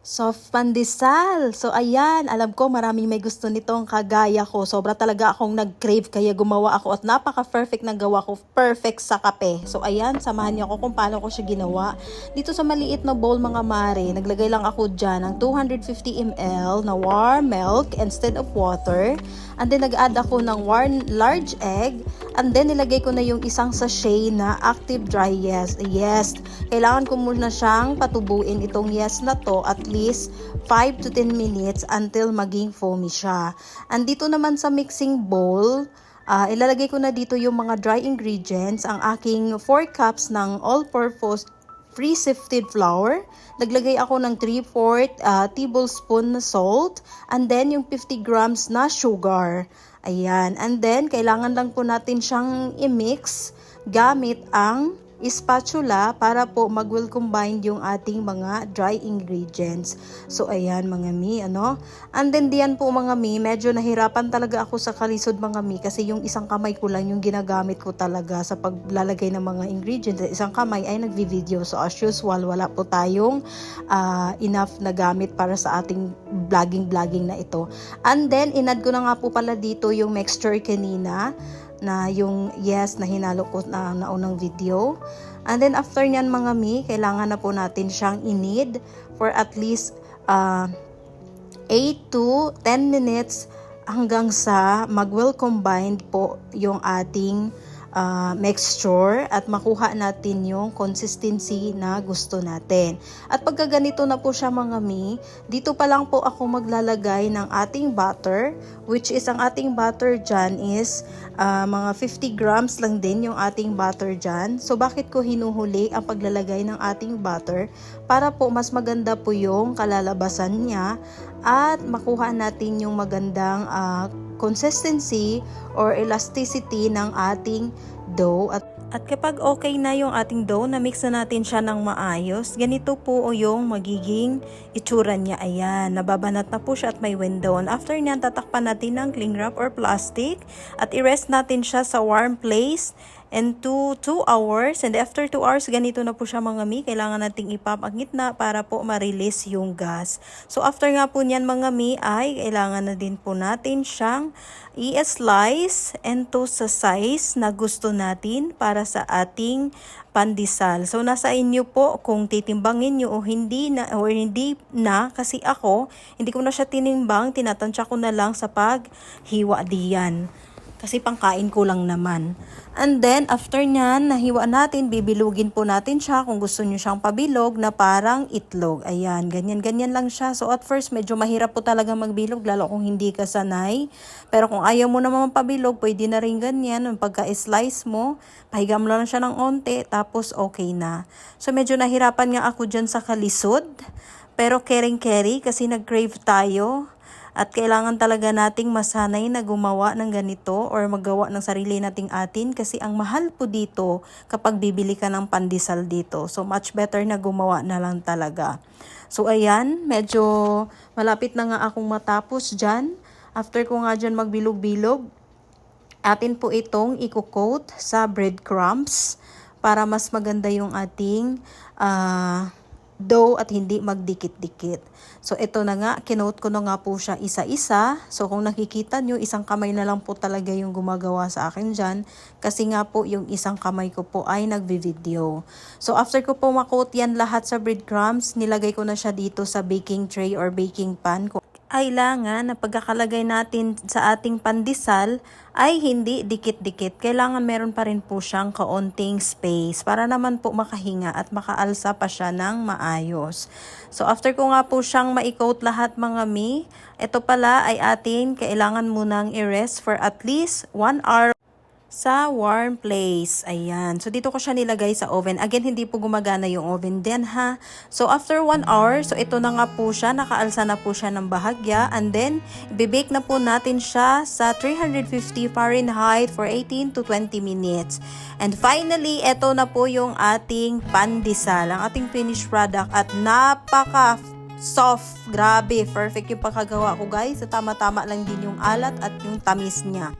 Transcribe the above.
Soft pandesal. So ayan, alam ko maraming may gusto nitong kagaya ko. Sobra talaga akong nag-crave kaya gumawa ako at napaka-perfect na gawa ko. Perfect sa kape. So ayan, samahan niyo ako kung paano ko siya ginawa. Dito sa maliit na bowl mga mare, naglagay lang ako dyan ng 250 ml na warm milk instead of water. And then nag-add ako ng large egg. And then nilagay ko na yung isang sachet na active dry yeast. Kailangan ko muna siyang patubuin itong yeast na to at least 5 to 10 minutes until maging foamy siya. And dito naman sa mixing bowl, ilalagay ko na dito yung mga dry ingredients, ang aking 4 cups ng all-purpose pre-sifted flour. Naglagay ako ng 3/4 tablespoon na salt, and then yung 50 grams na sugar. Ayan, and then kailangan lang po natin siyang i-mix gamit ang spatula para po mag-will combine yung ating mga dry ingredients. So ayan mga mi, ano? And then diyan po mga mi, medyo nahirapan talaga ako sa kalisod mga mi kasi yung isang kamay ko lang yung ginagamit ko talaga sa paglalagay ng mga ingredients. Isang kamay ay nagvi-video. So as usual, wala po tayong enough na gamit para sa ating vlogging na ito. And then inad ko na nga po pala dito yung mixture kanina na yung na hinalo ko na naunang video. And then after nyan mga mi, kailangan na po natin siyang inid for at least 8 to 10 minutes hanggang sa mag-well combined po yung ating mixture at makuha natin yung consistency na gusto natin. At pagka ganito na po siya mga mi, dito pa lang po ako maglalagay ng ating butter, which is ang ating butter dyan is mga 50 grams lang din yung ating butter dyan. So bakit ko hinuhuli ang paglalagay ng ating butter? Para po mas maganda po yung kalalabasan niya at makuha natin yung magandang consistency or elasticity ng ating dough. At kapag okay na yung ating dough, na-mix na natin siya ng maayos, ganito po yung magiging itsura niya. Ayan, nababanat na po siya at may window. And after niyan, tatakpan natin ng cling wrap or plastic at i-rest natin siya sa warm place and 2 hours. And after 2 hours, ganito na po siya mga mi. Kailangan nating ipop ang gitna para po ma-release yung gas. So after nga po niyan mga mi, ay kailangan na din po natin siyang i-slice into sa size na gusto natin para sa ating pandesal. So nasa inyo po kung titimbangin nyo o hindi na kasi ako hindi ko na siya tinimbang, tinatansya ko na lang sa paghiwa diyan. Kasi pangkain ko lang naman. And then, after nyan, nahiwa natin, bibilugin po natin siya kung gusto nyo siyang pabilog na parang itlog. Ayan, ganyan lang siya. So, at first, medyo mahirap po talaga magbilog, lalo kung hindi ka sanay. Pero kung ayaw mo naman pabilog, pwede na rin ganyan. Pagka-slice mo, pahiga mo lang siya ng onte, tapos okay na. So, medyo nahirapan nga ako dyan sa kalisod. Pero caring-carry kasi nag-crave tayo. At kailangan talaga nating masanay na gumawa ng ganito or magawa ng sarili nating atin kasi ang mahal po dito kapag bibili ka ng pandesal dito. So much better na gumawa na lang talaga. So ayan, medyo malapit na nga akong matapos dyan. After ko nga dyan magbilog-bilog, atin po itong i-coat sa breadcrumbs para mas maganda yung ating dough at hindi magdikit-dikit. So ito na nga, kinote ko na nga po siya isa-isa. So kung nakikita nyo, isang kamay na lang po talaga yung gumagawa sa akin dyan. Kasi nga po yung isang kamay ko po ay nagvi-video. So after ko po makot yan lahat sa breadcrumbs, nilagay ko na siya dito sa baking tray or baking pan. Kailangan na pagkakalagay natin sa ating pandesal ay hindi dikit-dikit. Kailangan meron pa rin po siyang kaunting space para naman po makahinga at makaalsa pa siya ng maayos. So after ko nga po siyang ma-coat lahat mga mi, ito pala ay atin kailangan munang i-rest for at least 1 hour sa warm place. Ayan. So, dito ko siya nilagay sa oven. Again, hindi po gumagana yung oven din, ha? So, after 1 hour, so ito na nga po siya. Nakaalsa na po siya ng bahagya. And then, ibibake na po natin siya sa 350 Fahrenheit for 18 to 20 minutes. And finally, ito na po yung ating pandesal. Ang ating finished product at napaka soft. Grabe. Perfect yung pagkagawa ko, guys. Tama-tama lang din yung alat at yung tamis niya.